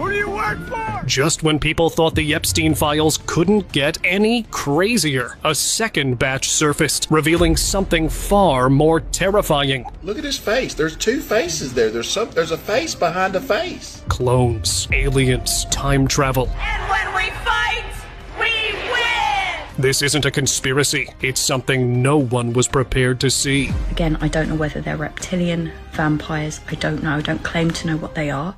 Who do you work for? Just when people thought the Epstein files couldn't get any crazier, a second batch surfaced, revealing something far more terrifying. Look at his face. There's two faces there. There's a face behind a face. Clones, aliens, time travel. And when we fight, we win! This isn't a conspiracy. It's something no one was prepared to see. Again, I don't know whether they're reptilian, vampires. I don't know. I don't claim to know what they are.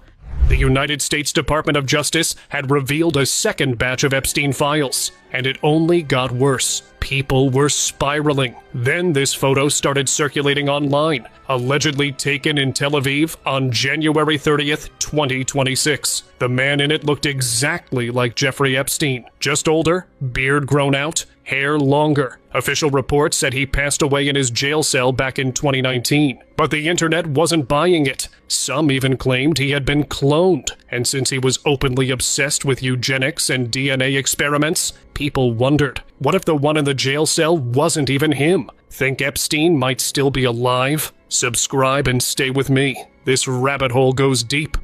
The United States Department of Justice had revealed a second batch of Epstein files, and it only got worse. People were spiraling. Then this photo started circulating online, allegedly taken in Tel Aviv on January 30th, 2026. The man in it looked exactly like Jeffrey Epstein, just older, beard grown out, hair longer. Official reports said he passed away in his jail cell back in 2019. But the internet wasn't buying it. Some even claimed he had been cloned. And since he was openly obsessed with eugenics and DNA experiments, people wondered, what if the one in the jail cell wasn't even him? Think Epstein might still be alive? Subscribe and stay with me. This rabbit hole goes deep.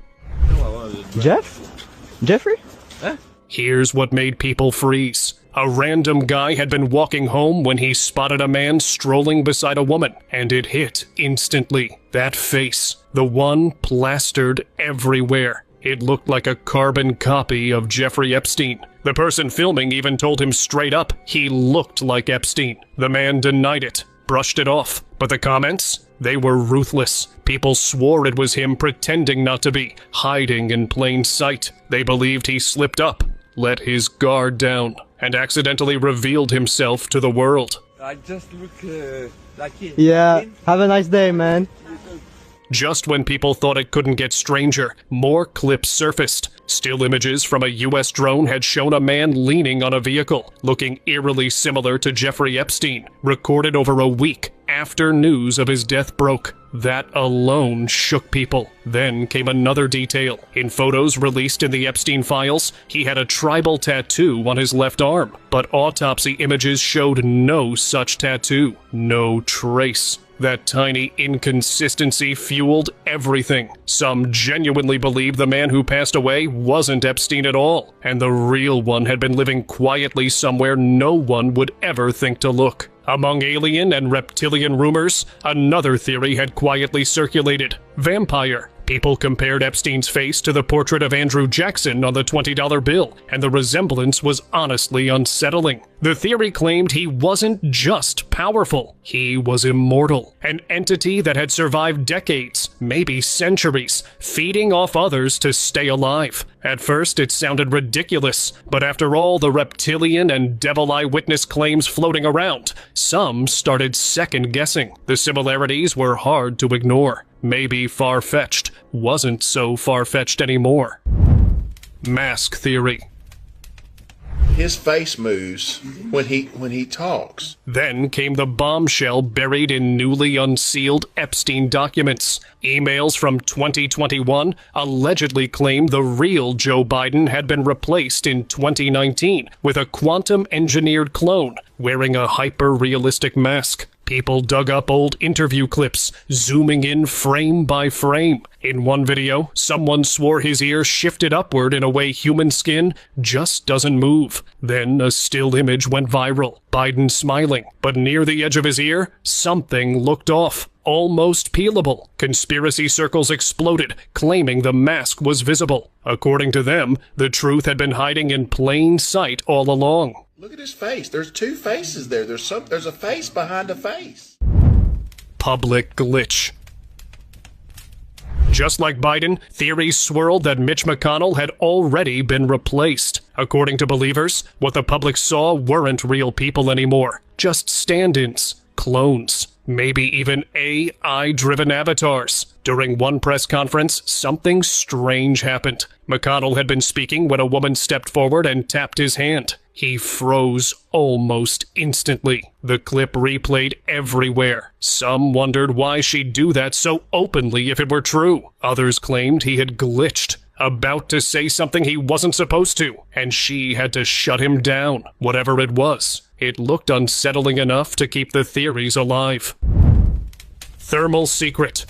Jeffrey? Here's what made people freeze. A random guy had been walking home when he spotted a man strolling beside a woman, and it hit instantly. That face, the one plastered everywhere. It looked like a carbon copy of Jeffrey Epstein. The person filming even told him straight up he looked like Epstein. The man denied it, brushed it off. But the comments? They were ruthless. People swore it was him pretending not to be, hiding in plain sight. They believed he slipped up, let his guard down, and accidentally revealed himself to the world. I just look like it. Yeah, have a nice day, man. Just when people thought it couldn't get stranger, more clips surfaced. Still images from a US drone had shown a man leaning on a vehicle, looking eerily similar to Jeffrey Epstein, recorded over a week after news of his death broke. That alone shook people. Then came another detail. In photos released in the Epstein files, he had a tribal tattoo on his left arm, but autopsy images showed no such tattoo, no trace. That tiny inconsistency fueled everything. Some genuinely believed the man who passed away wasn't Epstein at all, and the real one had been living quietly somewhere no one would ever think to look. Among alien and reptilian rumors, another theory had quietly circulated: vampire. People compared Epstein's face to the portrait of Andrew Jackson on the $20 bill, and the resemblance was honestly unsettling. The theory claimed he wasn't just powerful, he was immortal, an entity that had survived decades, maybe centuries, feeding off others to stay alive. At first it sounded ridiculous, but after all the reptilian and devil eyewitness claims floating around, some started second-guessing. The similarities were hard to ignore. Maybe far-fetched wasn't so far-fetched anymore. Mask theory. His face moves when he talks. Then came the bombshell buried in newly unsealed Epstein documents. Emails from 2021 allegedly claimed the real Joe Biden had been replaced in 2019 with a quantum-engineered clone wearing a hyper-realistic mask. People dug up old interview clips, zooming in frame by frame. In one video, someone swore his ear shifted upward in a way human skin just doesn't move. Then a still image went viral. Biden smiling, but near the edge of his ear, something looked off. Almost peelable. Conspiracy circles exploded, claiming the mask was visible. According to them, the truth had been hiding in plain sight all along. Look at his face. There's two faces there. There's a face behind a face. Public glitch. Just like Biden, theories swirled that Mitch McConnell had already been replaced. According to believers, what the public saw weren't real people anymore, just stand-ins, clones, maybe even AI-driven avatars. During one press conference, something strange happened. McConnell had been speaking when a woman stepped forward and tapped his hand. He froze almost instantly. The clip replayed everywhere. Some wondered why she'd do that so openly if it were true. Others claimed he had glitched, about to say something he wasn't supposed to, and she had to shut him down. Whatever it was, it looked unsettling enough to keep the theories alive. Thermal secret.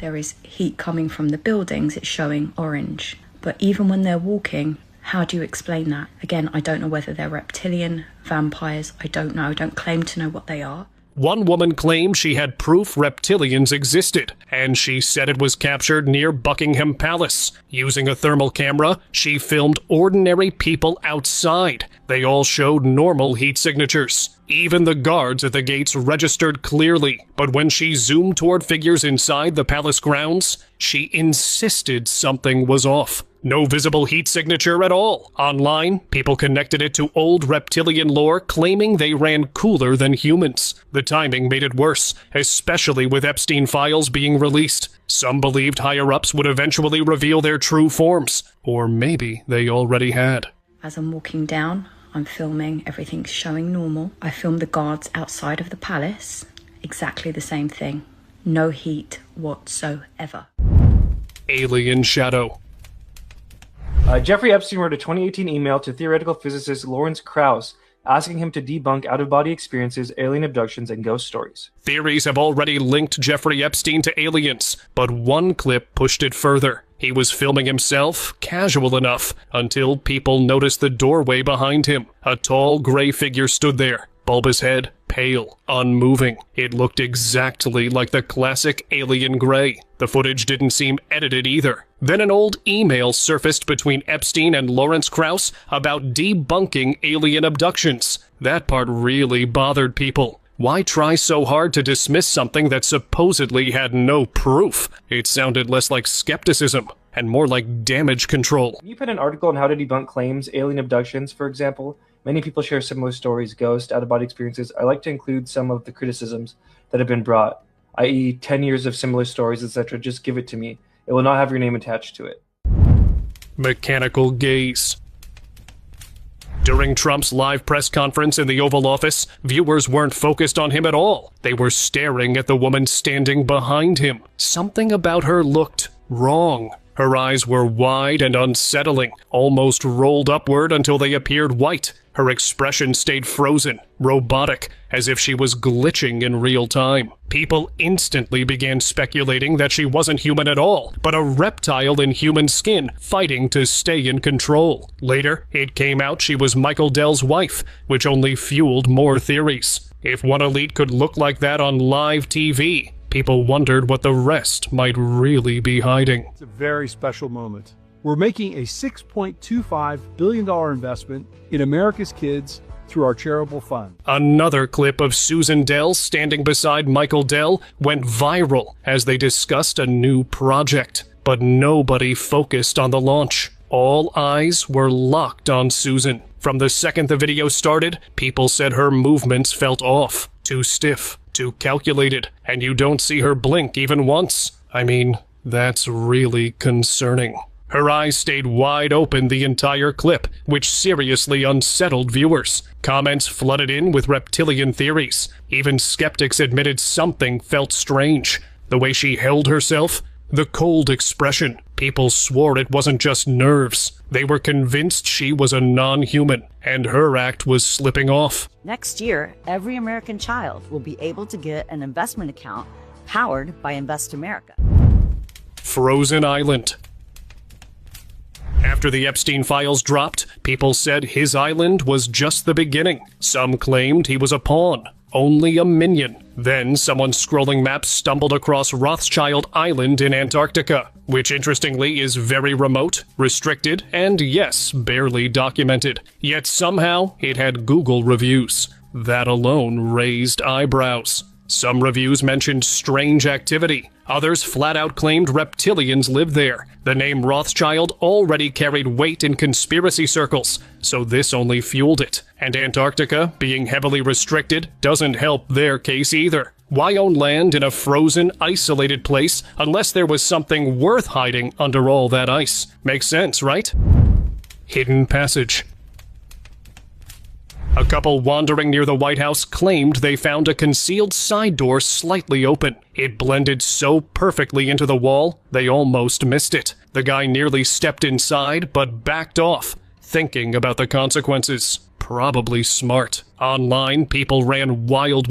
there is heat coming from the buildings, it's showing orange. But even when they're walking, how do you explain that? Again, I don't know whether they're reptilian, vampires, I don't know, I don't claim to know what they are. One woman claimed she had proof reptilians existed, and she said it was captured near Buckingham Palace. Using a thermal camera, she filmed ordinary people outside. They all showed normal heat signatures. Even the guards at the gates registered clearly, but when she zoomed toward figures inside the palace grounds, she insisted something was off. No visible heat signature at all. Online, people connected it to old reptilian lore, claiming they ran cooler than humans. The timing made it worse, especially with Epstein files being released. Some believed higher-ups would eventually reveal their true forms, or maybe they already had. As I'm walking down, I'm filming, everything's showing normal. I filmed the guards outside of the palace, exactly the same thing. No heat whatsoever. Alien Shadow. Jeffrey Epstein wrote a 2018 email to theoretical physicist Lawrence Krauss asking him to debunk out-of-body experiences, alien abductions, and ghost stories. Theories have already linked Jeffrey Epstein to aliens, but one clip pushed it further. He was filming himself, casual enough, until people noticed the doorway behind him. A tall, gray figure stood there, bulbous head, pale, unmoving. It looked exactly like the classic alien gray. The footage didn't seem edited either. Then an old email surfaced between Epstein and Lawrence Krauss about debunking alien abductions. That part really bothered people. Why try so hard to dismiss something that supposedly had no proof? It sounded less like skepticism and more like damage control. You put an article on how to debunk claims, alien abductions, for example. Many people share similar stories, ghost, out-of-body experiences. I like to include some of the criticisms that have been brought, i.e. 10 years of similar stories, etc. Just give it to me. It will not have your name attached to it. Mechanical gaze. During Trump's live press conference in the Oval Office, viewers weren't focused on him at all. They were staring at the woman standing behind him. Something about her looked wrong. Her eyes were wide and unsettling, almost rolled upward until they appeared white. Her expression stayed frozen, robotic, as if she was glitching in real time. People instantly began speculating that she wasn't human at all, but a reptile in human skin fighting to stay in control. Later, it came out she was Michael Dell's wife, which only fueled more theories. If one elite could look like that on live TV, people wondered what the rest might really be hiding. It's a very special moment. We're making a $6.25 billion investment in America's kids through our charitable fund. Another clip of Susan Dell standing beside Michael Dell went viral as they discussed a new project. But nobody focused on the launch. All eyes were locked on Susan. From the second the video started, people said her movements felt off, too stiff, too calculated, and you don't see her blink even once. I mean, that's really concerning. Her eyes stayed wide open the entire clip, which seriously unsettled viewers. Comments flooded in with reptilian theories. Even skeptics admitted something felt strange. The way she held herself, the cold expression. People swore it wasn't just nerves. They were convinced she was a non-human, and her act was slipping off. Next year, every American child will be able to get an investment account powered by Invest America. Frozen Island. After the Epstein files dropped, people said his island was just the beginning. Some claimed he was a pawn, only a minion. Then someone scrolling maps stumbled across Rothschild Island in Antarctica, which interestingly is very remote, restricted, and yes, barely documented. Yet somehow it had Google reviews. That alone raised eyebrows. Some reviews mentioned strange activity. Others flat out claimed reptilians lived there. The name Rothschild already carried weight in conspiracy circles, so this only fueled it. And Antarctica, being heavily restricted, doesn't help their case either. Why own land in a frozen, isolated place unless there was something worth hiding under all that ice? Makes sense, right? Hidden passage. A couple wandering near the White House claimed they found a concealed side door slightly open. It blended so perfectly into the wall, they almost missed it. The guy nearly stepped inside, but backed off, thinking about the consequences. Probably smart. Online, people ran wild